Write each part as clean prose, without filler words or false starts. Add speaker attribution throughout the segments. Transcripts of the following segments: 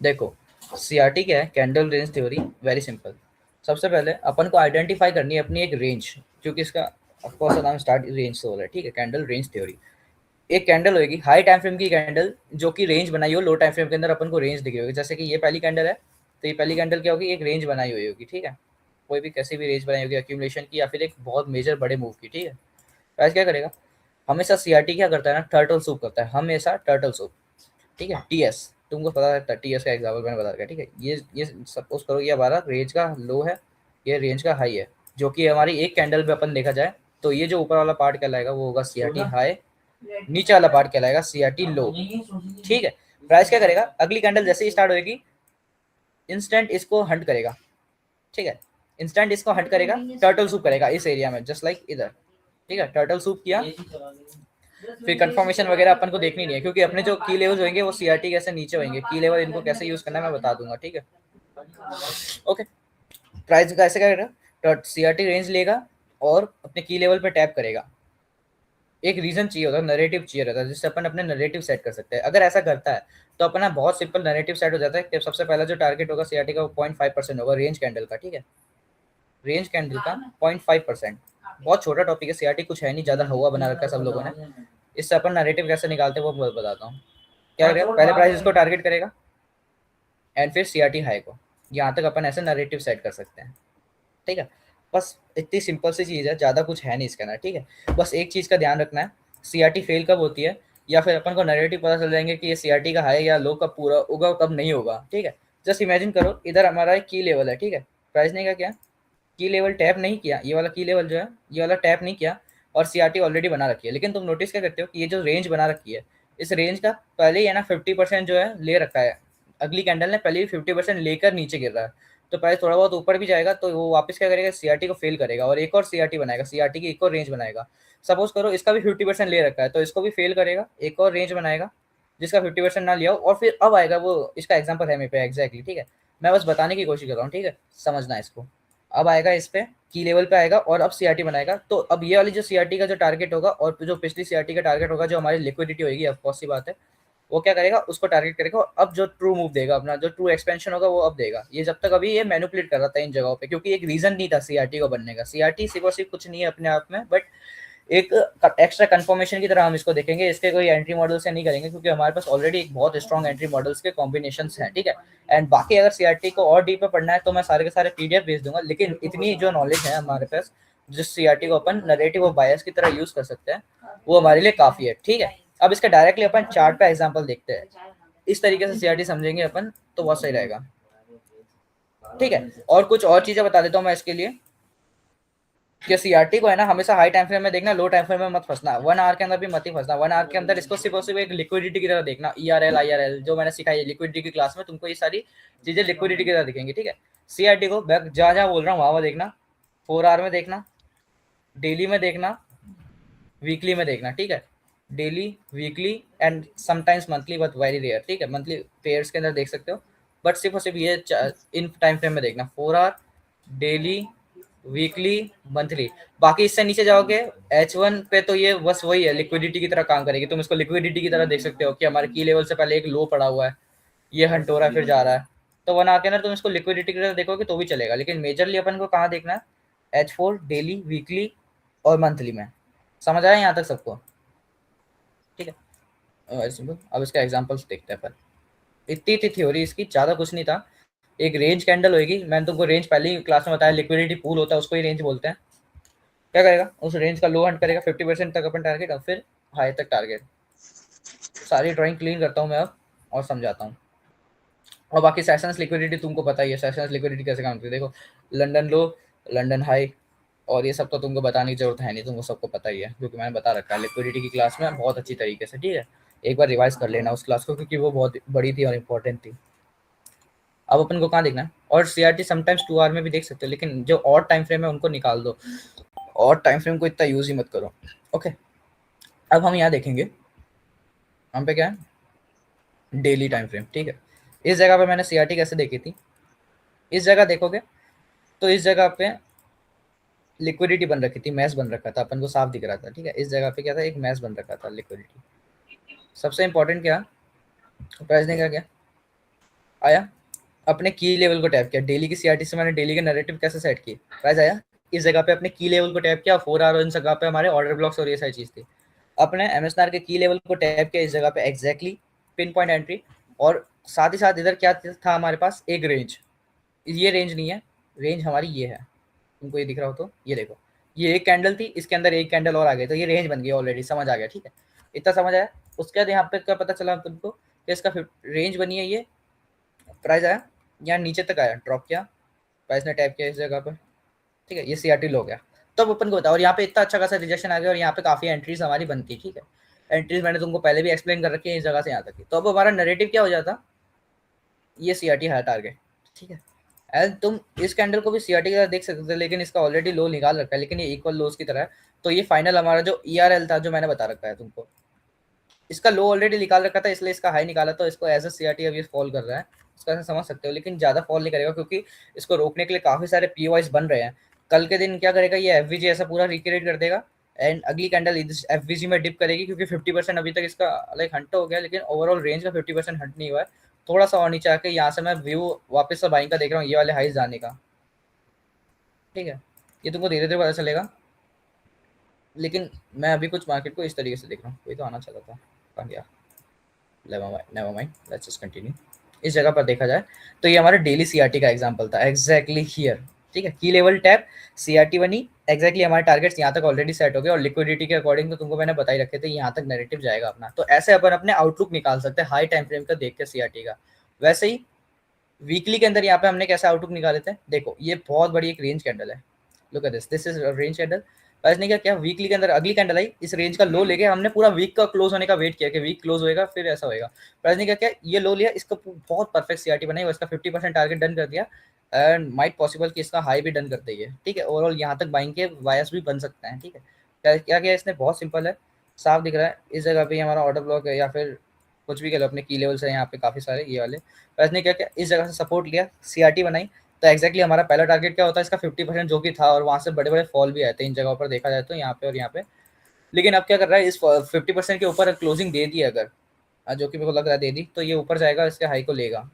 Speaker 1: देखो सीआरटी क्या है, candle range theory, very simple. सबसे पहले अपन को आइडेंटिफाई करनी है अपनी एक रेंज, क्योंकि इसका ऑफकोर्स नाम स्टार्ट रेंज से हो रहा है, ठीक है। कैंडल रेंज थ्योरी, एक कैंडल होगी हाई टाइम फ्रेम की कैंडल जो कि रेंज बनाई हो लो टाइम फ्रेम के अंदर, अपन को रेंज दिखी होगी। जैसे कि ये पहली कैंडल है, तो ये पहली कैंडल क्या होगी, एक रेंज बनाई हुई होगी, ठीक है। कोई भी कैसी भी रेंज बनाई होगी एक्यूमुलेशन की या फिर एक बहुत मेजर बड़े मूव की, ठीक है। प्राइस क्या करेगा, हमेशा सीआरटी क्या करता है ना, टर्टल सूप करता है हमेशा, टर्टल सूप, ठीक है। टीएस तुमको पता है, टीएस का एग्जाम्पल मैंने बता दिया, ठीक है। ये सपोज करो ये हमारा रेंज का लो है, ये रेंज का हाई है, जो कि हमारी एक कैंडल पे अपन देखा जाए तो ये जो ऊपर वाला पार्ट कहलाएगा वो होगा सीआरटी हाई, नीचे वाला पार्ट कहलाएगा सीआरटी लो, ठीक है। प्राइस क्या करेगा, अगली कैंडल जैसे ही स्टार्ट होगी इंस्टेंट इसको हंट करेगा, ठीक है। इंस्टेंट इसको हंट करेगा, टर्टल सूप करेगा इस एरिया में, जस्ट लाइक इधर, ठीक है। टर्टल सूप किया, फिर कंफर्मेशन वगैरह अपन को देखनी नहीं है, क्योंकि अपने जो की लेवल्स होंगे वो सीआरटी कैसे नीचे होंगे, की लेवल इनको कैसे यूज करना है मैं बता दूंगा, ठीक है। ओके, प्राइस कैसे करेगा, सीआरटी रेंज लेगा और अपने की लेवल पे टैप करेगा। एक रीजन चाहिए होता है, नरेटिव चाहिए रहता है, जिससे अपन अपने नरेटिव सेट कर सकते हैं। अगर ऐसा करता है तो अपना बहुत सिंपल नरेटिव सेट हो जाता है कि सबसे पहला जो टारगेट होगा सीआरटी का वो 0.5% होगा रेंज कैंडल का, ठीक है। रेंज कैंडल का 0.5%, बहुत छोटा टॉपिक है, सीआरटी कुछ है नहीं, ज्यादा हुआ बना रखा है सब लोगों ने। इससे अपन नरेटिव कैसे निकालते हैं वो बताता हूँ। क्या करेगा, पहले प्राइस इसको टारगेट करेगा एंड फिर सीआरटी हाई को, यहाँ तक अपन ऐसे नरेटिव सेट कर सकते हैं, ठीक है। बस इतनी सिंपल सी चीज़ है, ज़्यादा कुछ है नहीं इसके अंदर, ठीक है। बस एक चीज़ का ध्यान रखना है, सीआरटी फेल कब होती है, या फिर अपन को नैरेटिव पता चल जाएंगे कि ये सीआरटी का हाई या लो कब पूरा होगा कब नहीं होगा, ठीक है। जस्ट इमेजिन करो इधर हमारा एक की लेवल है, ठीक है। प्राइस ने क्या की लेवल टैप नहीं किया, ये वाला की लेवल जो है ये वाला टैप नहीं किया, और सीआरटी ऑलरेडी बना रखी है। लेकिन तुम नोटिस क्या करते हो कि ये जो रेंज बना रखी है, इस रेंज का पहले ही है ना 50% जो है ले रखा है, अगली कैंडल ने पहले ही 50% लेकर नीचे गिर रहा है, तो प्राइस थोड़ा बहुत ऊपर भी जाएगा तो वो वापस क्या करेगा, सीआरटी को फेल करेगा और एक और सीआरटी बनाएगा, सीआरटी की एक और रेंज बनाएगा। सपोज करो इसका भी 50% ले रखा है तो इसको भी फेल करेगा, एक और रेंज बनाएगा जिसका 50% ना लिया हो, और फिर अब आएगा वो, इसका एग्जाम्पल है मेरे पे एग्जैक्टली, ठीक है। मैं बस बताने की कोशिश कर रहा हूँ, ठीक है, समझना है इसको। अब आएगा इस पे की लेवल पे आएगा और अब सीआरटी बनाएगा, तो अब ये वाली जो सीआरटी का जो टारगेट होगा और जो पिछली सीआरटी का टारगेट होगा, जो हमारी लिक्विडिटी होगी, ऑफ कोर्स सी बात है, वो क्या करेगा, उसको टारगेट करेगा। और अब जो ट्रू मूव देगा, अपना जो ट्रू एक्सपेंशन होगा वो अब देगा। ये जब तक अभी ये मैनिपुलेट कर रहा था इन जगहों पे, क्योंकि एक रीजन नहीं था सीआरटी को बनने का। सीआरटी सिर्फ और सिर्फ कुछ नहीं है अपने आप में, बट एक एक्स्ट्रा कंफर्मेशन की तरह हम इसको देखेंगे। इसके कोई एंट्री मॉडल से नहीं करेंगे, क्योंकि हमारे पास ऑलरेडी एक बहुत स्ट्रॉन्ग एंट्री मॉडल्स के कॉम्बिनेशन हैं, ठीक है। एंड बाकी अगर सीआरटी को और डीप में पढ़ना है तो मैं सारे के सारे पीडीएफ भेज दूंगा, लेकिन इतनी जो नॉलेज है हमारे पास, जिस सीआरटी को अपन नरेटिव और बायस की तरह यूज कर सकते हैं, वो हमारे लिए काफी है, ठीक है। अब इसका डायरेक्टली अपन चार्ट पे एग्जाम्पल देखते हैं, इस तरीके से सीआरटी समझेंगे अपन तो बहुत सही रहेगा, ठीक है। और कुछ और चीजें बता देता हूँ मैं इसके लिए, कि सीआरटी को है ना हमेशा हाई टाइम फ्रेम में देखना, लो टाइम फ्रेम में मत फंसना, 1 आवर के अंदर भी मत ही फंसना। 1 आवर के अंदर इसको सिर्फ और सिर्फ एक लिक्विडिटी की तरह देखना, ईआरएल आईआरएल जो मैंने सिखाई है लिक्विडिटी की क्लास में, तुमको ये सारी चीजें लिक्विडिटी की तरह दिखेंगी, ठीक है। सीआरटी को जहाँ जहाँ बोल रहा हूँ वहाँ देखना, 4 आवर में देखना, डेली में देखना, वीकली में देखना, ठीक है। Daily, weekly and sometimes monthly, but very rare, ठीक है। मंथली पेयर्स के अंदर देख सकते हो, बट सिर्फ और सिर्फ ये इन टाइम फ्रेम में देखना, 4 आवर, डेली, वीकली, मंथली। बाकी इससे नीचे जाओगे H1 पे तो ये बस वही है, लिक्विडिटी की तरह काम करेगी। तुम इसको लिक्विडिटी की तरह देख सकते हो कि हमारे की लेवल से पहले एक लो पड़ा हुआ है, ये हंट हो रहा है फिर जा रहा है, तो 1 आवर के अंदर तुम इसको लिक्विडिटी की तरह देखोगे तो भी चलेगा। लेकिन मेजरली अपन को कहाँ देखना है, H4, डेली, वीकली और मंथली में। समझ आया यहाँ तक सबको, ठीक है। Very simple. अब इसका एग्जांपल्स देखते हैं अपन। इतनी थी थ्योरी इसकी, ज़्यादा कुछ नहीं था। एक रेंज कैंडल होगी, मैंने तुमको रेंज पहले ही क्लास में बताया, लिक्विडिटी पूल होता है उसको ही रेंज बोलते हैं। क्या करेगा, उस रेंज का लो हंट करेगा, 50% तक अपन टारगेट और फिर हाई तक टारगेट। सारी ड्राइंग क्लीन करता हूँ मैं अब और समझाता हूँ। और बाकी सेशंस लिक्विडिटी तुमको पता ही है, सेशंस लिक्विडिटी कैसे काम करती है। देखो लंदन लो, लंदन हाई, और ये सब तो तुमको बताने की जरूरत है नहीं, तुमको सबको पता ही है, क्योंकि मैंने बता रखा है लिक्विडिटी की क्लास में बहुत अच्छी तरीके से, ठीक है। एक बार रिवाइज कर लेना उस क्लास को, क्योंकि वो बहुत बड़ी थी और इंपॉर्टेंट थी। अब अपन को कहाँ देखना है, और सीआरटी समटाइम्स 2 आवर में भी देख सकते हो, लेकिन जो और टाइम फ्रेम है उनको निकाल दो, और टाइम फ्रेम को इतना यूज ही मत करो, ओके। अब हम यहाँ देखेंगे, हम पे क्या है, डेली टाइम फ्रेम, ठीक है। इस जगह पे मैंने सीआरटी कैसे देखी थी, इस जगह देखोगे तो इस जगह पे लिक्विडिटी बन रखी थी, मैच बन रखा था, अपन को साफ दिख रहा था, ठीक है। इस जगह पे क्या था, एक मैच बन रखा था लिक्विडिटी। सबसे इंपॉर्टेंट क्या, प्राइस ने क्या किया, आया, अपने की लेवल को टैप किया, डेली की सीआरटी से मैंने डेली के नैरेटिव कैसे सेट की, प्राइस आया, इस जगह पे अपने की लेवल को टैप किया, 4 आवर इन जगह पे हमारे ऑर्डर ब्लॉक्स और ये सारी चीज थी। अपने एमएसआर के की लेवल को टैप किया इस जगह पे एग्जैक्टली पिन पॉइंट एंट्री, और साथ ही साथ इधर क्या था हमारे पास, एक रेंज। ये रेंज नहीं है, रेंज हमारी ये है, तुमको ये दिख रहा हो तो ये देखो, ये एक कैंडल थी, इसके अंदर एक कैंडल और आ गई, तो ये रेंज बन गई ऑलरेडी, समझ आ गया, ठीक है, इतना समझ आया। उसके बाद यहाँ पे क्या पता चला तुमको कि इसका रेंज बनी है ये, प्राइस आया, यहाँ नीचे तक आया, ड्रॉप किया, प्राइस ने टैप किया इस जगह पर, ठीक है, ये सीआरटी लो गया। तब अपन को बताओ, और यहाँ पे इतना अच्छा खासा रिजेक्शन आ गया, और यहाँ पे काफी एंट्रीज हमारी बनती, ठीक है, एंट्रीज मैंने तुमको पहले भी एक्सप्लेन कर रखी है इस जगह से यहाँ तक की। तो अब हमारा नैरेटिव क्या हो जाता, ये सीआरटी है टारगेट, ठीक है, एंड तुम इस कैंडल को भी सीआरटी की तरह देख सकते थे, लेकिन इसका ऑलरेडी लो निकाल रखा है, लेकिन ये इक्वल लोस की तरह है। तो ये फाइनल हमारा जो ईआरएल था, जो मैंने बता रखा है तुमको, इसका लो ऑलरेडी निकाल रखा था, इसलिए इसका हाई निकाला, तो इसको एज अ सीआरटी अभी फॉल कर रहा है, इसका ऐसा समझ सकते हो, लेकिन ज्यादा फॉल नहीं करेगा, क्योंकि इसको रोकने के लिए काफी सारे पीओआईस बन रहे हैं। कल के दिन क्या करेगा, ये एफवीजी ऐसा पूरा रिक्रिएट कर देगा, एंड अगली कैंडल एफवीजी में डिप करेगी, क्योंकि 50% अभी तक इसका लाइक हंट हो गया, लेकिन ओवरऑल रेंज का 50% हंट नहीं हुआ है। थोड़ा सा और नीचे आके यहाँ से मैं व्यू वापस से बाइंग का देख रहा हूँ, ये वाले हाइज जाने का, ठीक है, ये तुमको धीरे धीरे पता चलेगा, लेकिन मैं अभी कुछ मार्केट को इस तरीके से देख रहा हूँ। कोई तो आना चाहता था, कहाँ गया, never mind, let's just continue. इस जगह पर देखा जाए तो ये हमारा डेली सीआरटी का एग्जांपल था, एग्जैक्टली हियर, ठीक है, की लेवल टैप, सीआरटी बनी, एग्जैक्टली हमारे टारगेट्स यहाँ तक ऑलरेडी सेट हो गए, और लिक्विडिटी के अकॉर्डिंग तो तुमको मैंने बता ही रखे थे, यहाँ तक नैरेटिव जाएगा अपना। तो ऐसे अपन अपने आउटलुक निकाल सकते हैं हाई टाइम फ्रेम का देख के सीआरटी का। वैसे ही वीकली के अंदर यहाँ पे हमने कैसे आउटलुक निकाले थे, देखो ये बहुत बड़ी एक रेंज कैंडल है, look at this is range candle. ने क्या किया, वीकली के अंदर अगली कैंडल आई, इस रेंज का लो लेके हमने पूरा वीक का क्लोज होने का वेट किया कि वीक क्लोज होएगा फिर ऐसा होएगा। प्राइस ने क्या किया, ये लो लिया, इसका बहुत परफेक्ट सीआरटी बनाई, इसका 50% टारगेट डन कर दिया, एंड माइट पॉसिबल कि इसका हाई भी डन कर देगी, ठीक है, ओवरऑल यहाँ तक बाइंग के वायस भी बन सकते हैं, ठीक है। क्या क्या किया इसने, बहुत सिंपल है, साफ दिख रहा है, इस जगह पे हमारा ऑर्डर ब्लॉक है, या फिर कुछ भी कह लो, अपने की लेवल्स है यहाँ पे काफी सारे ये वाले। प्राइस ने क्या किया, इस जगह से सपोर्ट लिया, सीआरटी बनाई, तो एक्जैक्टली हमारा पहला टारगेट क्या होता है, इसका 50% जो कि था, और वहां से बड़े बड़े फॉल भी आए थे इन जगहों पर देखा जाए तो, यहाँ पे और यहाँ पे। लेकिन अब क्या कर रहा है, इस 50% के ऊपर क्लोजिंग दे दी अगर, जो कि मेरे को लग रहा है दे दी, तो ये ऊपर जाएगा, इसके हाई को लेगा।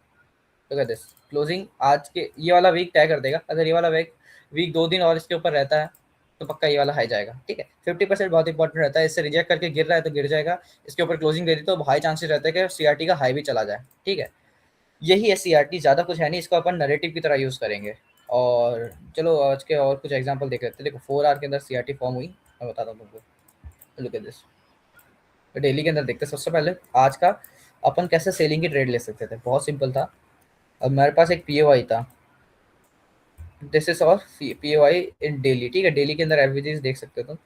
Speaker 1: तो कहते क्लोजिंग आज के ये वाला वीक तय कर देगा, अगर ये वाला वीक वीक 2 दिन और इसके ऊपर रहता है तो पक्का ये वाला हाई जाएगा, ठीक है। 50% बहुत इंपॉर्टेंट रहता है, इससे रिजेक्ट करके गिर रहा है तो गिर जाएगा, इसके ऊपर क्लोजिंग दे दी तो हाई चांसेस रहते हैं कि सीआरटी का हाई भी चला जाए, ठीक है। यही है सीआरटी, ज़्यादा कुछ है नहीं, इसको अपन नैरेटिव की तरह यूज़ करेंगे। और चलो आज के और कुछ एग्जांपल देख लेते हैं। देखो 4 आवर के अंदर सीआरटी फॉर्म हुई, मैं बताता हूँ तुमको, लुक एट दिस। तो डेली के अंदर देखते हैं, सबसे पहले आज का अपन कैसे सेलिंग की ट्रेड ले सकते थे, बहुत सिंपल था। अब मेरे पास एक पीओआई था, दिस इज और पीओआई इन डेली, ठीक है, डेली के अंदर एवरेजेस देख सकते हो तुम।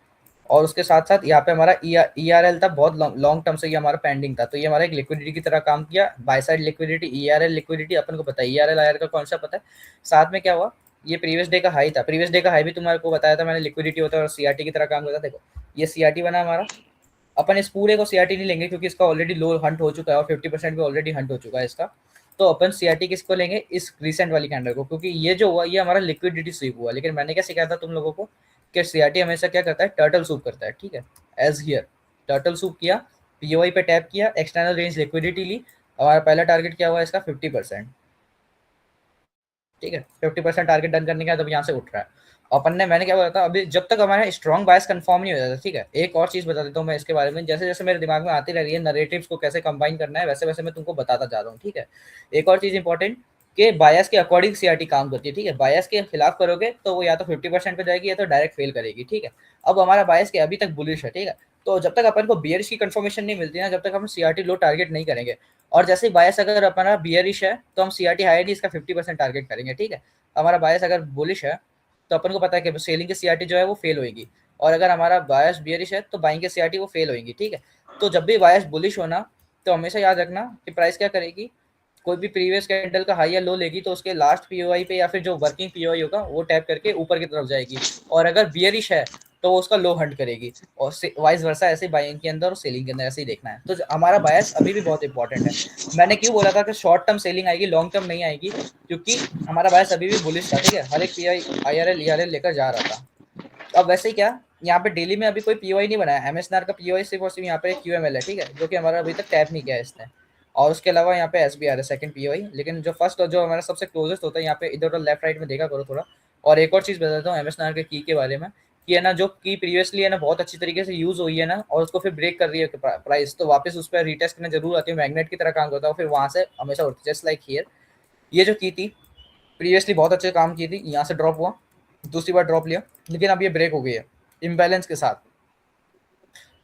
Speaker 1: और उसके साथ साथ यहाँ पे हमारा ईआरएल था, बहुत लॉन्ग टर्म से ये हमारा पेंडिंग था, तो ये हमारा एक लिक्विडिटी की तरह काम किया, बाय साइड लिक्विडिटी, ईआरएल लिक्विडिटी, अपन को पता है ईआरएल आईआर का कॉन्सेप्ट पता है। साथ में क्या हुआ, ये प्रीवियस डे का हाई था, प्रीवियस डे का हाई भी तुम्हारे को बताया था मैंने, लिक्विडिटी होता है और सीआरटी की तरह काम करता है। देखो ये सीआरटी बना हमारा, अपन इस पूरे को सीआरटी नहीं लेंगे क्योंकि इसका ऑलरेडी लो हंट हो चुका है, और 50% भी ऑलरेडी हंट हो चुका है इसका। तो अपन सीआरटी किसको लेंगे, इस रिसेंट वाली कैंडल को, क्योंकि ये जो हुआ ये हमारा लिक्विडिटी स्वीप हुआ। लेकिन मैंने क्या सिखाया था तुम लोगों को कि सीआरटी हमेशा क्या करता है, टर्टल सूप करता है, ठीक है, एज हियर टर्टल सूप किया, पीओआई पे टैप किया, एक्सटर्नल रेंज लिक्विडिटी ली, हमारा पहला टारगेट क्या हुआ इसका 50%, ठीक है, 50% टारगेट डन करने का, तब यहाँ से उठ रहा है। अपन ने मैंने क्या बोला था, अभी जब तक हमारा स्ट्रॉन्ग बायस कंफर्म नहीं हो जाता, ठीक है। एक और चीज बता देता हूँ मैं इसके बारे में, जैसे जैसे मेरे दिमाग में आती रह रही है नरेटिव्स को कैसे कंबाइन करना है, वैसे वैसे मैं तुमको बताता जा रहा हूँ, ठीक है। एक और चीज इंपॉर्टेंट कि बायस के अकॉर्डिंग सीआरटी काम करती है, ठीक है, बायस के खिलाफ करोगे तो वो या तो 50% पे जाएगी या तो डायरेक्ट फेल करेगी, ठीक है। अब हमारा बायस के अभी तक बुलिश है, ठीक है, तो जब तक अपन को बियरिश की कंफर्मेशन नहीं मिलती ना, जब तक हम सीआरटी लो टारगेट नहीं करेंगे। और जैसे ही बायस अगर अपना बियरिश है तो हम सीआरटी हाई इसका 50% टारगेट करेंगे, ठीक है। हमारा बायस अगर बुलिश है तो अपन को पता है कि सेलिंग की सीआरटी जो है वो फेल होगी, और अगर हमारा बायस बियरिश है तो बाइंग की सीआरटी वो फेल होगी, ठीक है। तो जब भी बायस बुलिश होना, तो हमेशा याद रखना कि प्राइस क्या करेगी, कोई भी प्रीवियस कैंडल का हाई या लो लेगी तो उसके लास्ट पीओआई पे या फिर जो वर्किंग पीओआई होगा वो टैप करके ऊपर की तरफ जाएगी, और अगर बियरिश है तो वो उसका लो हंट करेगी, और वाइस वर्सा ऐसे बाइंग के अंदर और सेलिंग के अंदर ऐसे ही देखना है। तो हमारा बायस अभी भी बहुत इंपॉर्टेंट है। मैंने क्यों बोला था कि शॉर्ट टर्म सेलिंग आएगी, लॉन्ग टर्म नहीं आएगी, क्योंकि हमारा बायस अभी भी बुलिश था, ठीक है, हर एक पीआई आईआरएल ईआरएल लेकर जा रहा था। अब वैसे ही क्या, यहाँ पे डेली में अभी कोई पीओआई नहीं बनाया, एमएसआर का पीओआई सिर्फ और सिर्फ यहाँ पे क्यूएमएल है, ठीक है, जो कि हमारा अभी तक टैप नहीं किया है इसने। और उसके अलावा यहाँ पे एस बी आर है सेकंड पीओआई, लेकिन जो फर्स्ट और जो हमारा सबसे क्लोजेस्ट होता है यहाँ पे इधर उधर लेफ्ट राइट में देखा करो थोड़ा। और एक और चीज़ बताता हूँ एम एस नायर के की बारे में, कि है ना जो की प्रीवियसली है ना बहुत अच्छी तरीके से यूज हुई है ना, और उसको फिर ब्रेक कर रही है प्राइस, तो वापस उस पर रीटेस्ट करने जरूर आती है, मैग्नेट की तरह काम करता है, फिर वहां से हमेशा उठती है, जस्ट लाइक हियर। ये जो की थी प्रीवियसली बहुत अच्छे काम की थी, यहाँ से ड्रॉप हुआ, दूसरी बार ड्रॉप लिया, लेकिन अब ये ब्रेक हो गई है इम्बैलेंस के साथ।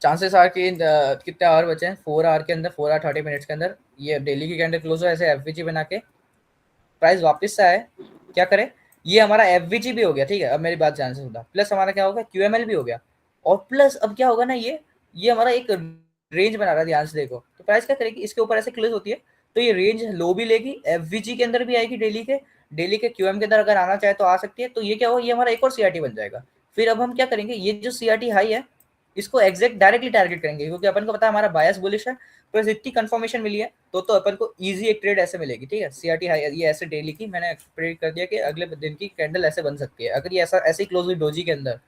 Speaker 1: चांसेस आर कि कितने आवर बचे हैं, 4 आवर के अंदर, 4 आवर 30 मिनट्स के अंदर ये डेली की कैंडल क्लोज हो, ऐसे एफवीजी बना के प्राइस वापस से आए, क्या करे, ये हमारा एफवीजी भी हो गया, ठीक है। अब मेरी बात ध्यान से सुनना, प्लस हमारा क्या होगा, क्यूएमएल भी हो गया, और प्लस अब क्या होगा ना, ये हमारा एक रेंज बना रहा है, ध्यान से देखो, तो प्राइस क्या करेगी, इसके ऊपर ऐसे क्लोज होती है, तो ये रेंज लो भी लेगी, एफवीजी के अंदर भी आएगी, डेली के क्यूएम के अंदर अगर आना चाहे तो आ सकती है, तो ये क्या होगा, ये हमारा एक और सीआरटी बन जाएगा। फिर अब हम क्या करेंगे, ये जो सीआरटी हाई है इसको एग्जैक्ट डायरेक्टली टारगेट करेंगे, क्योंकि अपन को पता है हमारा बायस बुलिश है, तो इतनी कंफर्मेशन मिली है तो अपन को इजी एक ट्रेड ऐसे मिलेगी, ठीक है। सीआरटी हाई ये ऐसे डेली की मैंने प्रेडिक्ट कर दिया कि अगले दिन की कैंडल ऐसे बन सकती है, अगर ये ऐसा ऐसे ही क्लोज हुई डोजी के अंदर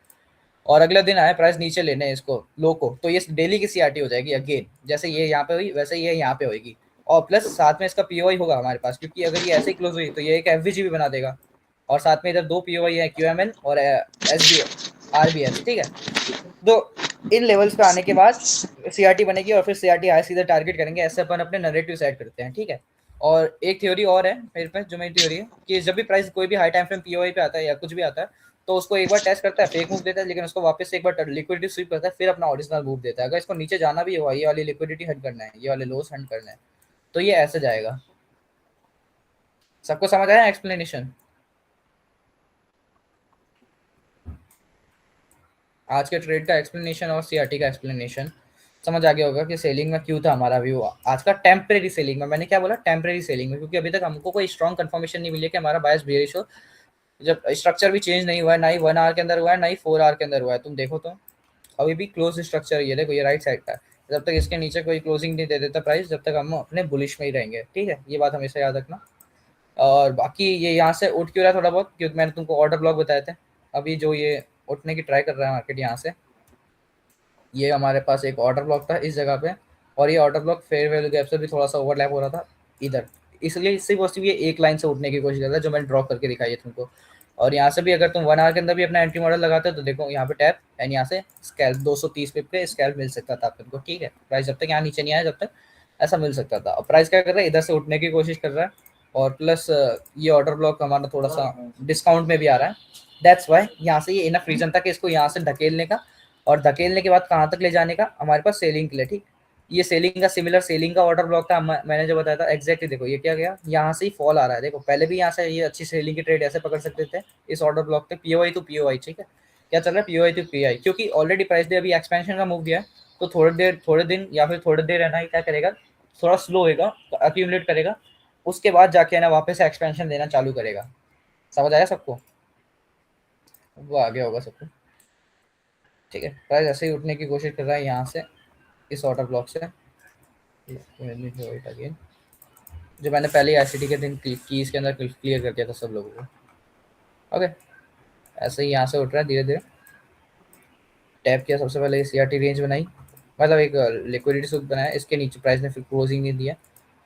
Speaker 1: और अगले दिन आए प्राइस नीचे लेने इसको लो को, तो ये डेली की सीआरटी हो जाएगी अगेन, जैसे ये यहाँ पे हुई वैसे ये यहाँ पे होगी, और प्लस साथ में इसका पीओआई होगा हमारे पास, क्योंकि अगर ये ऐसे ही क्लोज हुई तो ये एक एफवीजी भी बना देगा, और साथ में इधर दो पीओआई है, क्यूएमएल और एस बी आरबीएस, ठीक है। तो इन लेवल्स पे आने के बाद सीआरटी बनेगी, और फिर सीआरटी आए सीधे टारगेट करेंगे, ऐसे अपन अपने नैरेटिव सेट करते हैं, ठीक है। और एक थ्योरी और है मेरे पास, जो मेरी थ्योरी है कि जब भी प्राइस कोई भी हाई टाइम फ्रेम पीओआई पे आता है या कुछ भी आता है, तो उसको एक बार टेस्ट करता है, फेक मूव देता है, लेकिन उसको वापस से एक बार लिक्विडिटी स्वीप करता है, फिर अपना ओरिजिनल मूव देता है। अगर इसको नीचे जाना भी हुआ, ये वाली लिक्विडिटी हट करना है, ये वाले लोस हट करना है, तो ये ऐसे जाएगा। सबको समझ आया एक्सप्लेनेशन? आज के ट्रेड का एक्सप्लेनेशन और सीआरटी का एक्सप्लेनेशन समझ आ गया होगा कि सेलिंग में क्यों था हमारा व्यू आज का, टेम्परेरी सेलिंग में। मैंने क्या बोला, टेम्परेरी सेलिंग में, क्योंकि अभी तक हमको कोई स्ट्रॉन्ग कंफर्मेशन नहीं मिली है कि हमारा बायस बेयरिश हो, जब स्ट्रक्चर भी चेंज नहीं हुआ है, ना ही 1 आवर के अंदर हुआ है, ना ही 4 आवर के अंदर हुआ है। तुम देखो तो अभी भी क्लोज स्ट्रक्चर, ये देखो ये राइट साइड का है, जब तक इसके नीचे कोई क्लोजिंग नहीं दे देता प्राइस, जब तक हम अपने बुलिश में ही रहेंगे, ठीक है, ये बात हमेशा याद रखना। और बाकी ये यहाँ से उठ क्यों रहा है थोड़ा बहुत, क्योंकि मैंने तुमको ऑर्डर ब्लॉक बताए थे, अभी जो ये उठने की ट्राई कर रहा है मार्केट यहाँ से, ये हमारे पास एक ऑर्डर ब्लॉक था इस जगह पे, और ये order block fair value gap से भी थोड़ा सा ओवरलैप हो रहा था इधर, इसलिए इससे पॉसिबल ये एक लाइन से उठने की कोशिश कर रहा है, जो मैंने ड्रॉ करके दिखाई है तुमको। और यहाँ से भी अगर तुम 1 आवर के अंदर भी अपना एंट्री मॉडल लगाते हो, तो देखो यहाँ पे टैप एंड यहाँ से स्कैल्प 230 पिप पे स्कैल्प मिल सकता था तुमको, ठीक है। प्राइस जब तक यहाँ नीचे नहीं आया, जब तक ऐसा मिल सकता था। और प्राइस क्या कर रहा है, इधर से उठने की कोशिश कर रहा है, और प्लस ये ऑर्डर ब्लॉक हमारा थोड़ा सा डिस्काउंट में भी आ रहा है, दैट्स वाई यहाँ से ये इनफ रीजन था कि इसको यहाँ से ढकेलने का, और धकेलने के बाद कहाँ तक ले जाने का, हमारे पास सेलिंग के लिए, ठीक। ये सेलिंग का सिमिलर सेलिंग का ऑर्डर ब्लॉक था, मैंने जो बताया था एग्जैक्टली। देखो ये क्या गया, यहाँ से ही फॉल आ रहा है, देखो पहले भी यहाँ से ये अच्छी सेलिंग की ट्रेड ऐसे पकड़ सकते थे इस ऑर्डर ब्लॉक पे, पीओआई टू पीओआई, ठीक है। क्या चल रहा है, पीओआई टू पीआई, क्योंकि ऑलरेडी प्राइस डे अभी एक्सपेंशन का मूव दिया है, तो थोड़े दिन या फिर थोड़ी देर रहना ही क्या करेगा, थोड़ा स्लो होएगा, अक्यूमुलेट करेगा, उसके बाद जाके है ना वापस से एक्सपेंशन देना चालू करेगा। समझ आया सबको? वो आ गया होगा सबको, ठीक है। प्राइस ऐसे ही उठने की कोशिश कर रहा है यहाँ से इस ऑर्डर ब्लॉक से, अगेन जो मैंने पहले आईसीटी के दिन कीज के अंदर क्लियर कर दिया था सब लोगों को, ओके। ऐसे ही यहाँ से उठ रहा है धीरे धीरे, टैप किया सबसे पहले, सीआरटी रेंज बनाई, मतलब एक लिक्विडिटी सूट बनाया, इसके नीचे प्राइस ने फिर क्लोजिंग नहीं दिया,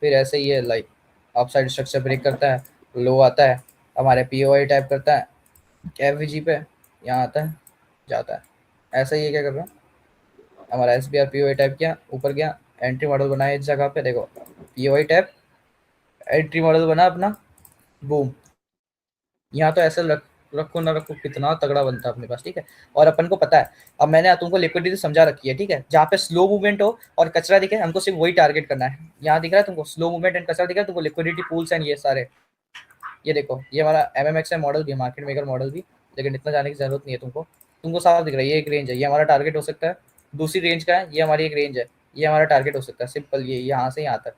Speaker 1: फिर ऐसे ही ये लाइक अपसाइड स्ट्रक्चर ब्रेक करता है, लो आता है, हमारे पीओआई टाइप करता है एफवीजी पे, यहाँ आता है जाता है, ऐसा ही ये क्या कर रहा है, हमारा S B R POI type किया, ऊपर गया, एंट्री मॉडल बनाया इस जगह पे, देखो पीओआई टाइप एंट्री मॉडल बना अपना, बूम। यहाँ तो ऐसे रखो ना रखो कितना तगड़ा बनता है अपने पास, ठीक है। और अपन को पता है, अब मैंने तुमको लिक्विडिटी समझा रखी है, ठीक है, जहाँ पे स्लो मूवमेंट हो और कचरा दिखे, हमको सिर्फ वही टारगेट करना है। यहाँ दिख रहा है तुमको स्लो मूवमेंट एंड कचरा दिख रहा है तुमको, लिक्विडिटी पूल्स एंड ये सारे, ये देखो ये हमारा एमएमएक्स है मॉडल भी, मार्केट मेकर मॉडल भी, लेकिन इतना जाने की जरूरत नहीं है तुमको, तुमको साफ दिख रहा है ये एक रेंज है, ये हमारा टारगेट हो सकता है। दूसरी रेंज का है, ये हमारी एक रेंज है, ये हमारा टारगेट हो सकता है, सिंपल ये यहाँ से यहाँ तक,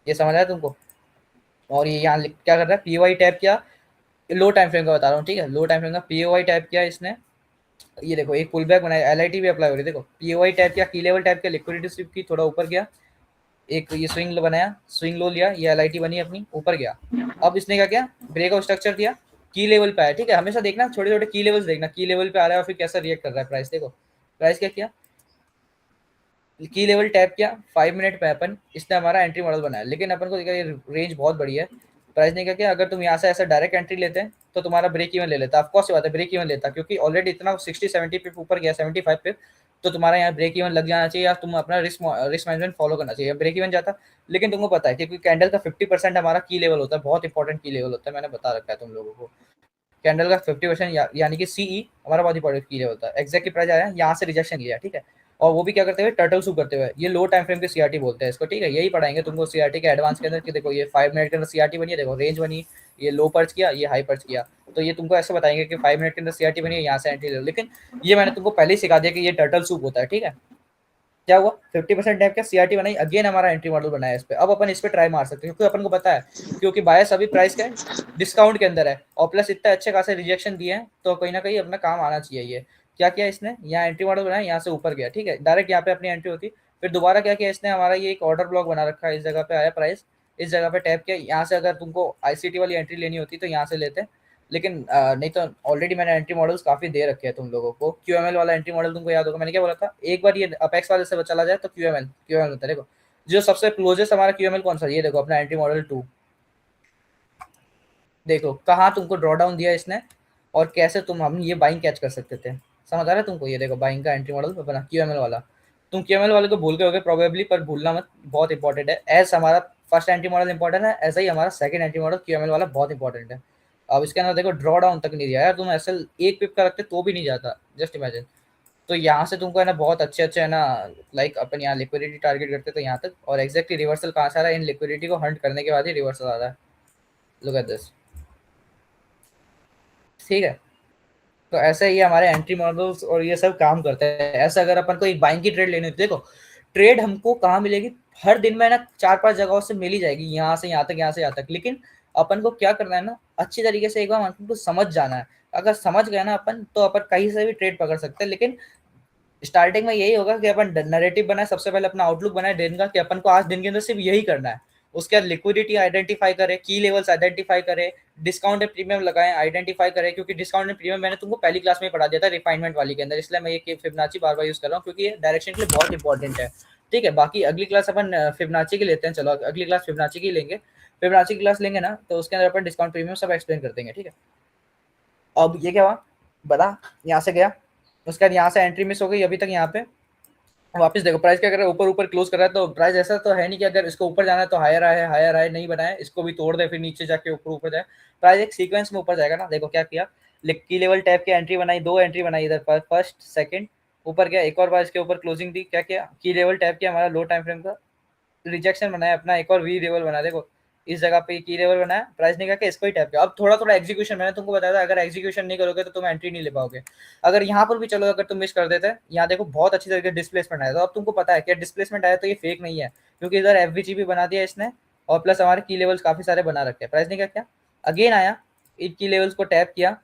Speaker 1: ये समझ आया तुमको। और ये यहाँ क्या कर रहा है, पीओआई टैप किया, लो टाइम फ्रेम का बता रहा हूँ, ठीक है, लो टाइम फ्रेम का पीओआई टैप किया इसने, ये देखो एक पुल बैक बनाया, एलआईटी भी अप्लाई हो रही है, देखो पीओआई टैप किया, की लेवल टैप किया, लिक्विडिटी स्विप की, थोड़ा ऊपर गया, एक ये स्विंग बनाया, स्विंग लो लिया, ये एलआईटी बनी अपनी, ऊपर गया। अब इसने क्या किया, ब्रेकआउट स्ट्रक्चर दिया, की लेवल पे आया, ठीक है, हमेशा देखना छोटे छोटे की लेवल्स देखना, की लेवल पे आ रहा है और फिर कैसा रिएक्ट कर रहा है प्राइस, देखो प्राइस क्या किया, की लेवल टैप किया 5 मिनट पे अपन, इसने हमारा एंट्री मॉडल बनाया, लेकिन अपन को देखा ये रेंज बहुत बड़ी है। प्राइस ने क्या किया, अगर तुम यहाँ से ऐसा डायरेक्ट एंट्री लेते हैं तो तुम्हारा ब्रेक इवन ले लेता, ऑफकोर्स बात है ब्रेक इवन लेता, क्योंकि ऑलरेडी इतना 60-70 पे ऊपर गया, 75 पे, तो तुम्हारा यहाँ ब्रेक इवन लग जाना चाहिए, या तुम अपना रिस्क रिस्क मैनेजमेंट फॉलो करना चाहिए, ब्रेक इवन जाता। लेकिन तुमको पता है क्योंकि कैंडल का 50% हमारा की लेवल होता है, बहुत इंपॉर्टेंट की लेवल होता है, मैंने बता रखा है तुम लोगों को। कैंडल का 50% यानी कि सीई हमारा बहुत इंपॉर्टेंट की होता है। एग्जैक्टली प्राइस आया, यहाँ से रिजेक्शन लिया, ठीक है, और वो भी क्या करते हुए टर्टल सूप करते हुए, ये लो टाइम फ्रेम के सीआरटी बोलते हैं इसको, ठीक है, यही पढ़ाएंगे तुमको सीआरटी के एडवांस के अंदर कि देखो ये 5 मिनट के अंदर सीआरटी बनी है, देखो रेंज बनी, ये लो पर्च किया, ये हाई पर्च किया, तो ये तुमको ऐसे बताएंगे कि 5 मिनट के अंदर सीआरटी बनी है, यहाँ से एंट्री ले लो। लेकिन ये मैंने तुमको पहले ही सिखा दिया कि ये टर्टल सूप होता है, ठीक है। क्या हुआ, 50% टैप का सीआरटी बनाई, अगेन हमारा एंट्री मॉडल बनाया इस पे, अब अपन इस पे ट्राई मार सकते हैं क्योंकि अपन को पता है, क्योंकि बायस अभी प्राइस का डिस्काउंट के अंदर है, और प्लस इतने अच्छे खासे रिजेक्शन दिए हैं, तो कहीं ना कहीं अपना काम आना चाहिए। ये क्या किया इसने, यहाँ एंट्री मॉडल बनाया, यहाँ से ऊपर गया, ठीक है, डायरेक्ट यहाँ पे अपनी एंट्री होती, फिर दोबारा क्या किया इसने, हमारा ये एक ऑर्डर ब्लॉक बना रखा है, इस जगह पे आया प्राइस, इस जगह पे टैप किया, यहाँ से अगर तुमको आईसीटी वाली एंट्री लेनी होती तो यहाँ से लेते, लेकिन नहीं तो ऑलरेडी मैंने एंट्री मॉडल्स काफी दे रखे हैं तुम लोगों को। क्यूएमएल वाला एंट्री मॉडल तुमको याद होगा, मैंने क्या बोला था, एक बार ये अपेक्स वाले से चला जाए तो क्यूएमएल क्यूएमएल होता है। देखो जो सबसे क्लोजेस्ट हमारा क्यूएमएल कौन सा, ये देखो अपना एंट्री मॉडल 2, देखो कहाँ तुमको ड्रॉ डाउन दिया इसने, और कैसे हम ये बाइंग कैच कर सकते थे, समझ आ रहा है तुमको। ये देखो बाइंग का एंट्री मॉडल बना क्यूएमएल वाला, तुम क्यूएमएल वाले को भूल गए होगे प्रोबेबली, पर भूलना मत, बहुत इंपॉर्टेंट है। एज हमारा फर्स्ट एंट्री मॉडल इंपॉर्टेंट है, ऐसा ही हमारा सेकंड एंट्री मॉडल क्यूएमएल वाला बहुत इंपॉर्टेंट है। अब इसके अंदर देखो ड्रॉ डाउन तक नहीं दिया यार, तुम ऐसे एक पिप का रखते तो भी नहीं जाता, जस्ट इमेजिन। तो यहाँ से तुमको है ना बहुत अच्छे अच्छे है ना, लाइक अपन यहाँ लिक्विडिटी टारगेट करते तो यहाँ तक, और एग्जैक्टली रिवर्सल कहाँ से आ रहा है, इन लिक्विडिटी को हंट करने के बाद ही रिवर्सल आ रहा है। लुक एट दिस, ठीक है। तो ऐसे ही हमारे एंट्री मॉडल्स और ये सब काम करते हैं। ऐसा अगर अपन को एक बाइंग की ट्रेड लेनी होती है, देखो ट्रेड हमको कहाँ मिलेगी, हर दिन में ना 4-5 जगहों से मिल ही जाएगी, यहाँ से यहाँ तक, यहाँ से यहाँ तक, लेकिन अपन को क्या करना है ना, अच्छी तरीके से एक बार अपन को समझ जाना है। अगर समझ गए ना अपन, तो अपन कहीं से भी ट्रेड पकड़ सकते हैं। लेकिन स्टार्टिंग में यही होगा कि अपन नैरेटिव बनाए, सबसे पहले अपना आउटलुक बनाए दिन का, कि अपन को आज दिन के अंदर सिर्फ यही करना है। उसके बाद लिक्विडिटी आइडेंटिफाई करें, की लेवल्स आइडेंटिफाई करें, डिस्काउंट एंड प्रीमियम लगाएं, आइडेंटिफाई करें, क्योंकि डिस्काउंट एंड प्रीमियम मैंने तुमको पहली क्लास में पढ़ा दिया था रिफाइनमेंट वाली के अंदर, इसलिए मैं ये फिबोनाची बार बार यूज कर रहा हूँ क्योंकि ये डायरेक्शन के लिए बहुत इंपॉर्टेंट है, ठीक है। बाकी अगली क्लास अपन फिबोनाची की लेते हैं, चलो अगली क्लास फिबोनाची की लेंगे, फिबोनाची की क्लास लेंगे ना, तो उसके अंदर अपन डिस्काउंट प्रीमियम सब एक्सप्लेन कर देंगे, ठीक है। अब ये क्या हुआ, बता, यहाँ से गया, उसके बाद यहाँ से एंट्री मिस हो गई अभी तक, यहाँ पे वापस देखो प्राइस क्या कर रहा है, ऊपर ऊपर क्लोज कर रहा है, तो प्राइस ऐसा तो है नहीं कि अगर इसको ऊपर जाना है तो हायर आए, हायर आए नहीं बनाए, इसको भी तोड़ दे फिर नीचे जाके ऊपर ऊपर जाए, प्राइस एक सीक्वेंस में ऊपर जाएगा ना। देखो क्या किया, की लेवल टैप की एंट्री बनाई, 2 एंट्री बनाई इधर पर, फर्स्ट सेकंड, ऊपर गया, एक और बार इसके ऊपर क्लोजिंग दी, क्या किया, की लेवल टैप किया, हमारा लो टाइम फ्रेम का रिजेक्शन बनाया, अपना एक और वी लेवल बना, देखो इस जगह पे की लेवल बनाया, प्राइस ने क्या इसको ही टैप किया। अब थोड़ा थोड़ा एग्जीक्यूशन मैंने तुमको बताया था, अगर एग्जीक्यूशन नहीं करोगे तो तुम एंट्री नहीं ले पाओगे। अगर यहाँ पर भी चलो, अगर तुम मिस कर देते, यहाँ देखो बहुत अच्छी तरीके से डिस्प्लेसमेंट आया, तो अब तुमको पता है कि डिस्प्लेसमेंट आया तो ये फेक नहीं है, क्योंकि इधर एफवीजी भी बना दिया इसने, और प्लस हमारे की लेवल्स काफी सारे बना रखे हैं। प्राइस ने क्या किया, अगेन आया, इन की लेवल्स को टैप किया,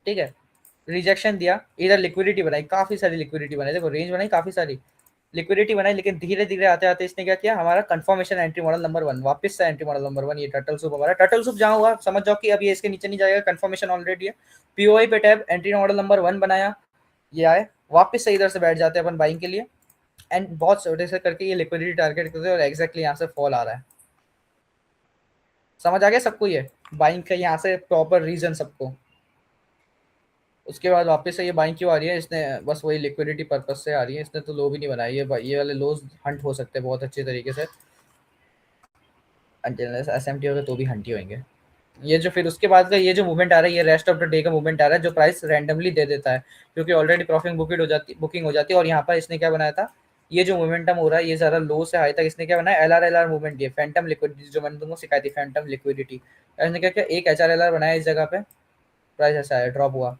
Speaker 1: ठीक है, रिजेक्शन दिया, इधर लिक्विडिटी बनाई, काफी सारी लिक्विडिटी बनाई, देखो रेंज बनाई, काफी सारी लिक्विडिटी बनाई, लेकिन धीरे धीरे आते आते इसने क्या किया, हमारा कंफर्मेशन एंट्री मॉडल नंबर 1, वापस से एंट्री मॉडल नंबर 1, ये टर्टल सूप हमारा, टर्टल सूप जहां हुआ समझ जाओ कि अब ये इसके नीचे नहीं जाएगा, कंफर्मेशन ऑलरेडी है। पीओआई पे टैब एंट्री मॉडल नंबर 1 बनाया, ये आए, वापस से इधर से बैठ जाते हैं अपन बाइंग के लिए, एंड बहुत छोटे से करके ये लिक्विडिटी टारगेट करते हैं, और एक्जैक्टली यहाँ से फॉल आ रहा है। समझ आ गया सबको, ये बाइंग का यहाँ से प्रॉपर रीजन सबको। उसके बाद वापस से ये बाइंग क्यों आ रही है, इसने बस वही लिक्विडिटी पर्पस से आ रही है, इसने तो लो भी नहीं बनाया, ये वाले लोज हंट हो सकते हैं बहुत अच्छे तरीके से, एसएमटी होगा तो भी हंट ही होंगे। ये जो फिर उसके बाद का ये जो मूवमेंट आ रहा है, ये रेस्ट ऑफ द डे का मूवमेंट आ रहा है, जो प्राइस रैंडमली दे देता है, क्योंकि ऑलरेडी प्रॉफिट बुकिंग हो जाती है। और यहाँ पर इसने क्या बनाया था, ये जो मोमेंटम हो रहा है, ये ज़रा लो से हाई तक इसने क्या बनाया, एल आर मूवमेंट दिया, फैंटम लिक्विडिटी, जो मैंने तुमको सिखाई थी, फैंटम लिक्विडिटी। इसने क्या किया, एक एच आर बनाया इस जगह पे, प्राइस ऐसा है ड्रॉप हुआ,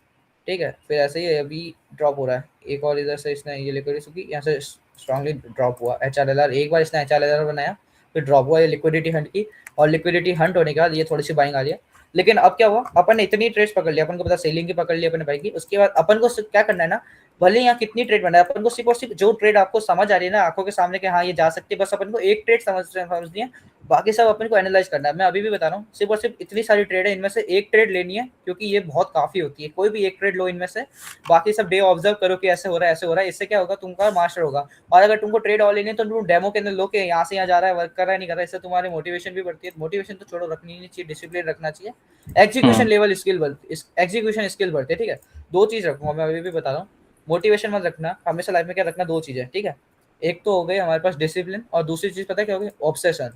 Speaker 1: ठीक है, फिर ऐसे ही अभी ड्रॉप हो रहा है, एक और इधर से इसने ये लिक्विडिटी यहाँ से स्ट्रांगली ड्रॉप हुआ, एच आर एक बार इसने एच आर बनाया, फिर ड्रॉप हुआ, ये लिक्विडिटी हंट की, और लिक्विडिटी हंट होने के बाद ये थोड़ी सी बाइंग आ रही है। लेकिन अब क्या हुआ, अपन ने इतनी ट्रेड्स पकड़ लिया, अपन को पता सेलिंग की पकड़ ली अपन ने बाइंग की, उसके बाद अपन को क्या करना है ना, भले यहाँ कितनी ट्रेड बना है, अपन को सिर्फ और सिर्फ जो ट्रेड आपको समझ आ रही है ना आंखों के सामने कि हाँ ये जा सकती है, बस अपन को एक ट्रेड समझनी है, बाकी सब अपन को एनालाइज करना है। मैं अभी भी बता रहा हूँ, सिर्फ और सिर्फ इतनी सारी ट्रेड है, इनमें से एक ट्रेड लेनी है, क्योंकि ये बहुत काफी होती है। कोई भी एक ट्रेड लो इनमें से, बाकी सब डे ऑब्जर्व करो कि ऐसे हो रहा है ऐसे हो रहा है, इससे क्या होगा, तुमका मास्टर होगा। और अगर तुमको ट्रेड और लेनी है तो तुम डेमो के अंदर लो के यहाँ से यहाँ जा रहा है, वर्क कर रहा है नहीं कर रहा है, इससे तुम्हारी मोटिवेशन भी बढ़ती है। मोटिवेशन तो छोड़ो, रखनी नहीं चाहिए, डिसिप्लिन रखना चाहिए, एग्जीक्यूशन लेवल स्किल बढ़ती, एग्जीक्यूशन स्किल बढ़ती है। ठीक है, दो चीज रखूंगा मैं अभी भी बता रहा हूँ। मोटिवेशन मत रखना हमेशा लाइफ में, क्या रखना, दो चीजें। ठीक है, एक तो हो गई हमारे पास डिसिप्लिन, और दूसरी चीज पता है क्या होगी, ऑब्सेशन।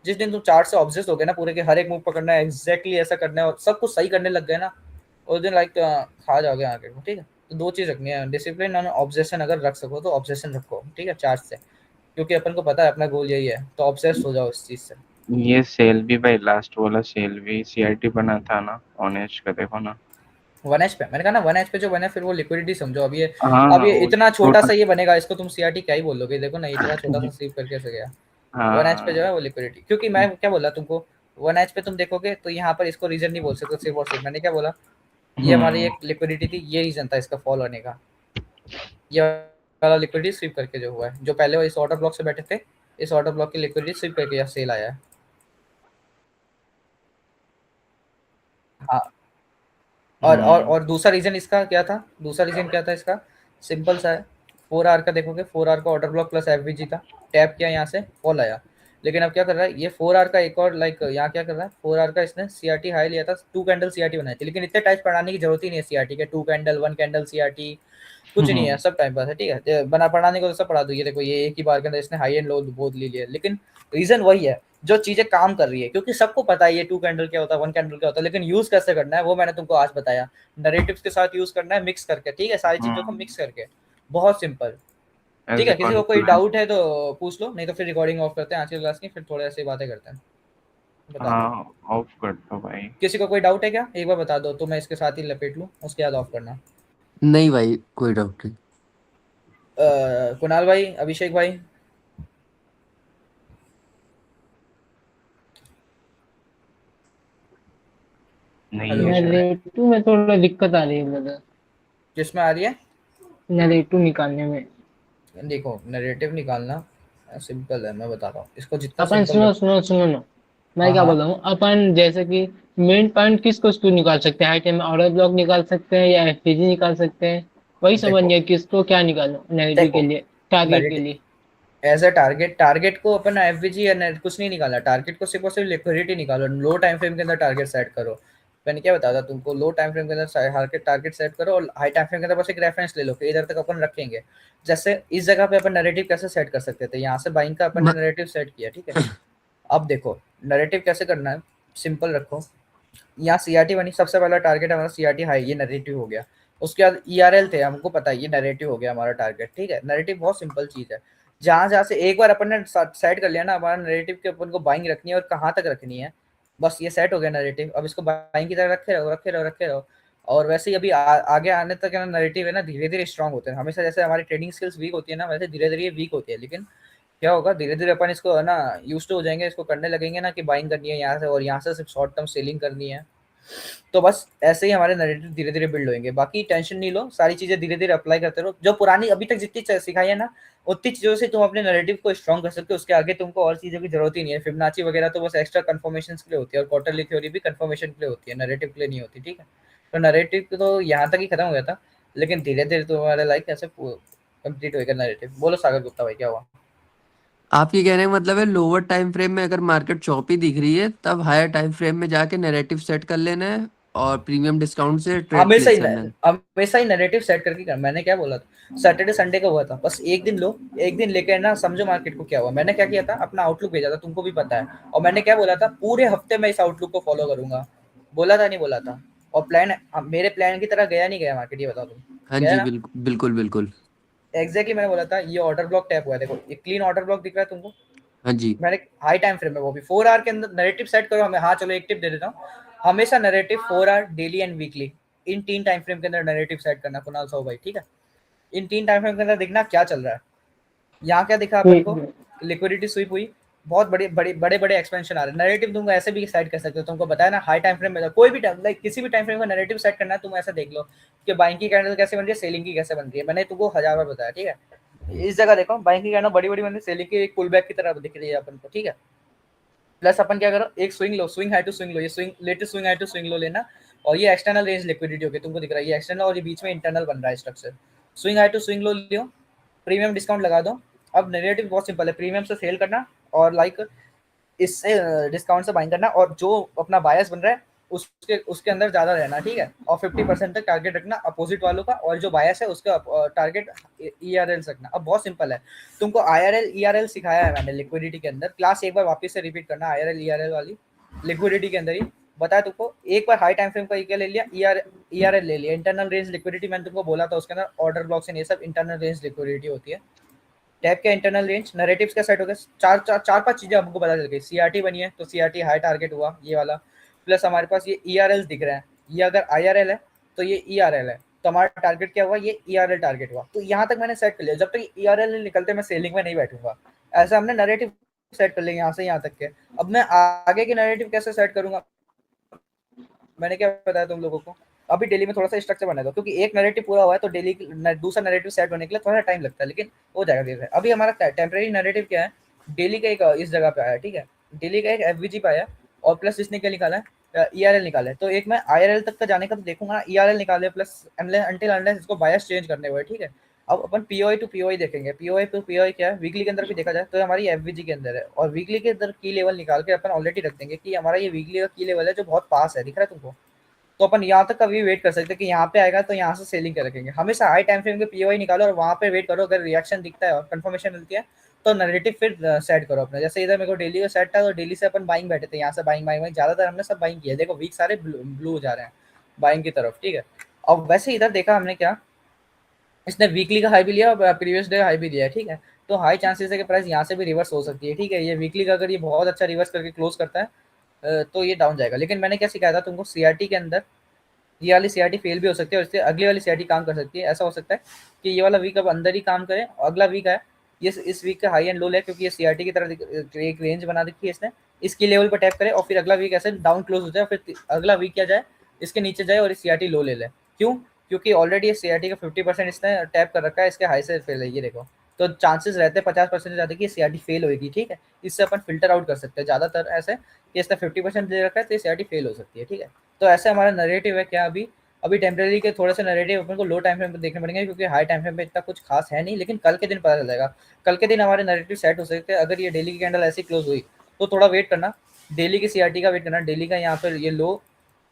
Speaker 1: जिस दिन तुम चार्ट से ऑब्सेस हो गए ना पूरे के, हर एक मूव पकड़ना है, एग्जैक्टली ऐसा करना है और सब कुछ सही करने लग गए ना, उस दिन लाइक खा जाओगे आगे को। ठीक है, तो दो चीज रखनी है, डिसिप्लिन और ऑब्सेशन। अगर रख सको तो ऑब्सेशन रखो, ठीक है, चार्ट से, क्योंकि अपन को पता है अपना गोल यही है, तो ऑब्सेस हो जाओ इस चीज से।
Speaker 2: ये सेल भी भाई, लास्ट वाला सेल भी सीआईटी बना था ना, ऑनेस्ट का देखो ना।
Speaker 1: 1H पे मैंने कहा ना, 1H पे जो बने फिर वो लिक्विडिटी समझो। अब
Speaker 2: हाँ
Speaker 1: ये
Speaker 2: वो
Speaker 1: इतना छोटा
Speaker 2: छोटा।
Speaker 1: सा ये बनेगा, इसको तुम सीआरटी क्या ही बोलोगे। देखो ना इतना छोटा सा स्लीप करके से गया। 1H पे जो
Speaker 2: हाँ।
Speaker 1: है वो लिक्विडिटी, क्योंकि मैं क्या बोला तुमको, 1H पे तुम देखोगे तो यहाँ पर इसको रीजन नहीं बोल सकते सिर्फ और सिर्फ। मैंने क्या बोला, ये हमारी
Speaker 2: हम्म।
Speaker 1: एक लिक्विडिटी थी, ये रीजन था इसका फॉल होने का। ये वाला लिक्विडिटी स्वीप करके जो हुआ है, जो पहले वो इस ऑर्डर ब्लॉक से बैठे थे, इस ऑर्डर ब्लॉक की लिक्विडिटी स्वीप करके यहाँ सेल आया है। हाँ,
Speaker 2: हम्म।
Speaker 1: और दूसरा रीजन इसका क्या था, दूसरा रीजन क्या था इसका, सिंपल सा है। 4 आवर का देखोगे, 4 आवर का ऑर्डर ब्लॉक प्लस एफवीजी था, टैप किया यहाँ से फॉल आया। लेकिन अब क्या कर रहा है ये 4 आवर का एक और लाइक यहाँ क्या कर रहा है, 4 आवर का इसने सीआरटी हाई लिया था, 2 कैंडल सीआरटी बनाई थी। लेकिन इतने टाइप्स पढ़ाने की जरूरत ही नहीं है सीआरटी के, 2 कैंडल 1 कैंडल सीआरटी कुछ नहीं है,
Speaker 2: हम्म।
Speaker 1: सब टाइम पास है। ठीक है, बना पढ़ाने को तो सब पढ़ा दो। ये देखो ये एक ही बार के अंदर इसने हाई एंड लो बोध ले लिया, लेकिन रीजन वही है, जो चीजें काम कर रही है, क्योंकि सबको पता है ये 2 कैंडल क्या होता है, 1 कैंडल क्या होता है, लेकिन यूज कैसे करना है वो मैंने तुमको आज बताया। नरेटिव्स के साथ यूज करना है, मिक्स करके। ठीक है, सारी चीजों को
Speaker 2: हम्म।
Speaker 1: मिक्स करके, बहुत सिंपल। ठीक
Speaker 2: एज ए
Speaker 1: है, किसी को कोई
Speaker 2: कॉन्फ्लुएंस।
Speaker 1: डाउट है तो पूछ लो, नहीं तो फिर रिकॉर्डिंग ऑफ करते हैं आज की क्लास की, फिर थोड़ी ऐसी बातें करते हैं। बता दो,
Speaker 2: हाँ, ऑफ कर दो भाई।
Speaker 1: किसी को कोई डाउट है क्या, एक बार बता दो तो मैं इसके साथ ही लपेट लूँ, उसके बाद ऑफ करना।
Speaker 3: नहीं भाई, कोई डाउट नहीं।
Speaker 1: कुणाल भाई, अभिषेक भाई।
Speaker 2: नहीं
Speaker 1: हेलो,
Speaker 2: है शायद।
Speaker 4: नरेटिव में थोड़ा दिक्कत आ रही है ब्रदर,
Speaker 1: किसमें आ रही है?
Speaker 4: नरेटिव निकालने में।
Speaker 1: देखो नरेटिव निकालना सिंपल है, मैं बताता हूँ इसको, जितना
Speaker 4: अपन
Speaker 1: सिंपल
Speaker 4: सुनो
Speaker 1: रख।
Speaker 4: सुनो सुनो ना, मैं
Speaker 1: हाँ
Speaker 4: क्या
Speaker 1: हाँ,
Speaker 4: बोल रहा हूँ, अपन जैसे कि मेन पॉइंट किसको स्टू निकाल सकते हैं, हाई टाइम में ऑर्डर ब्लॉक निकाल सकते हैं या एफपीजी निकाल सकते हैं। वही समझ
Speaker 1: देखो
Speaker 4: गया किसको क्या निकालो नेगेटिव के
Speaker 1: देखो
Speaker 4: लिए, टारगेट के
Speaker 1: नरेटिव
Speaker 4: लिए।
Speaker 1: एज अ टारगेट, टारगेट को अपन एफवीजी या कुछ नहीं निकाला, टारगेट को सिर्फ और सिर्फ लिक्विडिटी निकालो, लो टाइम फ्रेम के अंदर टारगेट सेट करो। मैंने क्या बताया था तुमको, लो टाइम फ्रेम के अंदर टारगेट सेट करो, और हाई टाइम फ्रेम के अंदर बस एक रेफरेंस ले लो कि इधर तक अपन रखेंगे। जैसे इस जगह पे अपन नैरेटिव कैसे सेट कर सकते थे, यहाँ से बाइंग का अपन ने
Speaker 3: म,
Speaker 1: नैरेटिव सेट किया। ठीक है, अब देखो नैरेटिव कैसे करना है, सिंपल रखो। यहाँ सीआरटी बनी, सबसे पहला टारगेट हमारा सीआरटी हाई, ये नैरेटिव हो गया। उसके बाद ईआरएल थे, हमको पता है ये नैरेटिव हो गया हमारा टारगेट। ठीक है, नैरेटिव बहुत सिंपल चीज है। जहां जहां से एक बार अपन ने सेट कर लिया ना हमारा नैरेटिव के, अपन को बाइंग रखनी है और कहाँ तक रखनी है, बस ये सेट हो गया नैरेटिव। अब इसको बाइंग की तरह रखे रहो रखे रहो रखे रहो। और वैसे ही अभी आगे आने तक है ना, नैरेटिव है ना धीरे धीरे स्ट्रांग होते हैं। हमेशा जैसे हमारी ट्रेडिंग स्किल्स वीक होती है ना, वैसे धीरे धीरे वीक होती है। लेकिन क्या होगा, धीरे धीरे अपन इसको है ना यूज टू हो जाएंगे, इसको करने लगेंगे ना कि बाइंग करनी है यहाँ से, और यहाँ से सिर्फ शॉर्ट टर्म सेलिंग करनी है। तो बस ऐसे ही हमारे नैरेटिव धीरे धीरे बिल्ड होंगे। बाकी टेंशन नहीं लो, सारी चीजें धीरे धीरे अप्लाई करते रहो, जो पुरानी अभी तक जितनी सिखाई है ना, उतनी चीजों से तुम अपने नैरेटिव को स्ट्रॉन्ग कर सकते हो। उसके आगे तुमको और चीजों की जरूरत ही नहीं है। फिबोनाची वगैरह तो बस एक्स्ट्रा कंफर्मेशन के लिए होती है, और क्वार्टरली थ्योरी भी कंफर्मेशन के लिए होती है, नैरेटिव के लिए नहीं होती। ठीक है, तो नैरेटिव तो यहाँ तक ही खत्म हो गया था, लेकिन धीरे धीरे तुम्हारे लाइक ऐसे कंप्लीट होगा नैरेटिव। बोलो सागर गुप्ता भाई, क्या हुआ?
Speaker 3: आप ये कहने का मतलब है लोअर टाइम फ्रेम में अगर मार्केट चौपी दिख रही है तब हायर टाइम फ्रेम में जाके नैरेटिव सेट कर लेना है और प्रीमियम डिस्काउंट से ट्रेड
Speaker 1: हमेशा
Speaker 3: प्लेस
Speaker 1: ही
Speaker 3: करना है।
Speaker 1: हमेशा ही नैरेटिव सेट करके कर। मैंने क्या बोला था, सैटरडे संडे का हुआ था, बस एक दिन लो, एक दिन लेकर ना समझो मार्केट को क्या हुआ। मैंने क्या किया था, अपना आउटलुक भेजा था, तुमको भी पता है। और मैंने क्या बोला था, पूरे हफ्ते में इस आउटलुक को फॉलो करूंगा, बोला था नहीं बोला था? और प्लान मेरे प्लान की तरह गया नहीं गया मार्केट, ये बताओ तुम,
Speaker 3: हाँ
Speaker 1: गया
Speaker 3: जी,
Speaker 1: ना?
Speaker 3: बिल्कुल बिल्कुल बिल्कुल।
Speaker 1: एग्जैक्टली मैंने बोला था, ये ऑर्डर ब्लॉक टैप हुआ है, देखो ये क्लीन ऑर्डर ब्लॉक दिख रहा है तुमको।
Speaker 3: हाँ जी।
Speaker 1: मैंने हाई टाइम फ्रेम में, वो भी 4 आवर के अंदर नैरेटिव सेट करो हमें। हाँ चलो एक टिप दे देता हूँ, हमेशा narrative 4 hour, daily and weekly, इन 3 टाइम फ्रेम के अंदर नैरेटिव सेट करना कुणाल साहू भाई। ठीक है, इन 3 टाइम फ्रेम के अंदर देखना क्या चल रहा है। यहाँ क्या दिखा अपन
Speaker 4: ठीक
Speaker 1: को,
Speaker 4: है।
Speaker 1: लिक्विडिटी स्वीप हुई, बहुत बड़े एक्सपेंशन आ रहे हैं। नैरेटिव तुम ऐसे भी सेट कर सकते हो, तुमको बताया ना हाई टाइम फ्रेम में कोई भी टाइम लाइक किसी भी टाइम फ्रेम का नैरेटिव सेट करना है, तुम ऐसा देख लो कि बाइंग की कैंडल कैसे बन रही है, सेलिंग की कैसे बन रही है। मैंने तुमको 1000 बार बताया, ठीक है। इस जगह देखो बाइंग की कैंडल बड़ी बड़ी बन रही है, सेलिंग की एक पुल बैक की तरह दिख रही है अपन को, ठीक है। प्लस अपन क्या करो, एक swing low, swing high to swing low, ये swing latest swing high to swing low लेना, और ये एक्सटर्नल रेंज लिक्विडिटी होगी, तुमको दिख रहा है ये एक्सटर्नल और ये बीच में इंटरनल बन रहा है structure. Swing high to swing low लियो, प्रीमियम डिस्काउंट लगा दो। अब नेगेटिव बहुत सिंपल है, प्रीमियम से सेल करना और लाइक इससे डिस्काउंट से बाइंग करना, और जो अपना बायस बन रहा है उसके उसके अंदर ज्यादा रहना, ठीक है। और 50% तक टारगेट रखना अपोजिट वालों का, और जो बायस है उसका टारगेट ERL रखना। अब बहुत सिंपल है, तुमको IRL ERL सिखाया है मैंने लिक्विडिटी के अंदर, क्लास एक बार वापस से रिपीट करना, IRL ERL वाली लिक्विडिटी के अंदर ही बताया तुमको। एक बार हाई टाइम फ्रेम का क्या ले लिया, ERL ले लिया, इंटरनल रेंज लिक्विडिटी मैंने तुमको बोला था, उसके अंदर ऑर्डर ब्लॉक्स ये सब इंटरनल रेंज लिक्विडिटी होती है। टैप के इंटरनल रेंज, नैरेटिव्स का सेट हो गया, चार पांच चीजें हमको पता चल गई। CRT बनी है तो CRT हाई टारगेट हुआ ये वाला, प्लस हमारे पास ये ERL दिख रहा है, ये अगर IRL है तो ये ERL है, तो हमारा टारगेट क्या हुआ, ये ERL टारगेट हुआ। तो यहाँ तक मैंने सेट कर लिया, जब तक ERL नहीं निकलते मैं सेलिंग में नहीं बैठूंगा। ऐसा हमने नैरेटिव सेट कर लिया यहाँ से यहाँ तक के। अब मैं आगे के नैरेटिव कैसे सेट करूंगा, मैंने क्या बताया तुम लोगों को, अभी डेली में थोड़ा सा स्ट्रक्चर बनेगा, क्योंकि एक नैरेटिव पूरा हुआ है तो डेली दूसरा नैरेटिव सेट होने के लिए थोड़ा टाइम लगता है, लेकिन हो जाएगा धीरे। अभी हमारा टेम्परेरी नैरेटिव क्या है, डेली का एक इस जगह पे आया, ठीक है, डेली का एक FVG पे आया, और प्लस इसने क्या निकाला है, ERL निकाला है। तो एक मैं IRL तक का जाने का तो देखूंगा ना, ERL निकाले प्लस अनटिल अनलेस इसको बायस चेंज करने हुए, ठीक है। अब अपन POI टू POI देखेंगे, POI टू POI क्या है, वीकली के अंदर भी देखा जाए तो हमारी FVG के अंदर है, और वीकली के अंदर की लेवल निकाल के अपन ऑलरेडी रख देंगे कि हमारा ये वीकली का की लेवल है जो बहुत पास है, दिख रहा है तुमको। तो अपन यहाँ तक कभी वेट कर सकते हैं कि यहाँ पे आएगा तो यहाँ से सेलिंग कर रखेंगे। हमेशा हाई टाइम फ्रेम के POI निकालो और वहाँ पे वेट करो, अगर रिएक्शन दिखता है और कंफर्मेशन मिलती है तो नैरेटिव फिर सेट करो अपना। जैसे इधर मेरे को डेली का सेट था तो डेली से अपन बाइंग बैठे थे, यहाँ से बाइंग बाइंग ज्यादातर हमने सब बाइंग किया, देखो वीक सारे ब्लू जा रहे हैं बाइंग की तरफ, ठीक है। अब वैसे इधर देखा हमने क्या, इसने वीकली का हाई भी लिया और प्रीवियस डे हाई भी दिया है, ठीक है। तो हाई चांसेस है कि प्राइस यहाँ से भी रिवर्स हो सकती है, ठीक है। ये वीकली का अगर ये बहुत अच्छा रिवर्स करके क्लोज करता है तो ये डाउन जाएगा। लेकिन मैंने क्या सिखाया था तुमको, CRT के अंदर ये वाली CRT फेल भी हो सकती है और इससे अगली वाली CRT काम कर सकती है। ऐसा हो सकता है कि ये वाला वीक अब अंदर ही काम करे, अगला वीक है ये इस वीक का हाई एंड लो ले, क्योंकि ये CRT की तरह एक रेंज बना रखी है इसने, इसकी लेवल पर टैप करे और फिर अगला वीक ऐसे डाउन क्लोज हो जाए, फिर अगला वीक क्या जाए इसके नीचे जाए और CRT लो ले ले। क्यों, क्योंकि ऑलरेडी ये CRT का 50% इसने टैप कर रखा है, इसके हाई से फेल है ये देखो। तो चांसेस रहते हैं 50% ज़्यादा कि CRT फेल होगी, ठीक है। इससे अपन फिल्टर आउट कर सकते हैं ज़्यादातर ऐसे कि इसने 50% दे रखा है तो ये CRT फेल हो सकती है, ठीक है। तो ऐसे हमारा नैरेटिव है क्या, अभी टेम्परेरी के थोड़े से नैरेटिव अपन को लो टाइम फ्रेम पे देखने पड़ेंगे, क्योंकि हाई टाइम फ्रेम पे इतना कुछ खास है नहीं, लेकिन कल के दिन पता चल जाएगा। कल के दिन हमारे नैरेटिव सेट हो सकते हैं। अगर ये डेली की कैंडल ऐसी क्लोज हुई तो थोड़ा वेट करना, डेली की CRT का वेट करना, डेली का यहाँ पर ये लो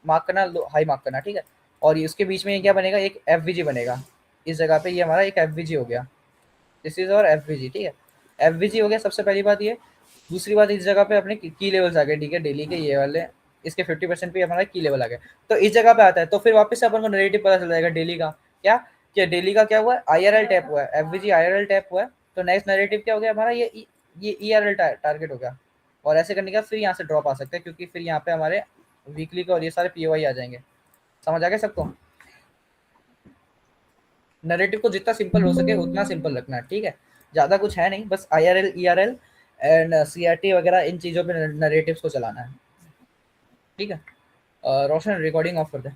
Speaker 1: मार्क करना, लो हाई मार्क करना, ठीक है। और इसके बीच में ये क्या बनेगा, एक FVG बनेगा इस जगह पे, ये हमारा एक FVG हो गया, दिस इज और FVG, ठीक है। FVG हो गया सबसे पहली बात ये। दूसरी बात, इस जगह पे अपने की लेवल्स आ गए, ठीक है, डेली के ये वाले, इसके 50% पे हमारा की लेवल आ गया। तो इस जगह पे आता है तो फिर वापस से अपन को नैरेटिव पता चल जाएगा डेली का क्या, कि डेली का क्या हुआ है, IRL टैप हुआ है, FVG IRL टैप हुआ है, तो नेक्स्ट नैरेटिव क्या हो गया हमारा, ये ERL टारगेट हो गया। और ऐसे करने का फिर यहाँ से ड्रॉप आ सकता है, क्योंकि फिर यहाँ पे हमारे वीकली का और ये सारे POI आ जाएंगे। समझ आ गया सबको। नैरेटिव को जितना सिंपल हो सके उतना सिंपल रखना है, ठीक है। ज़्यादा कुछ है नहीं, बस IRL ERL एंड CRT वगैरह इन चीज़ों पे नैरेटिव्स को चलाना है, ठीक है। रोशन रिकॉर्डिंग ऑफ कर दे।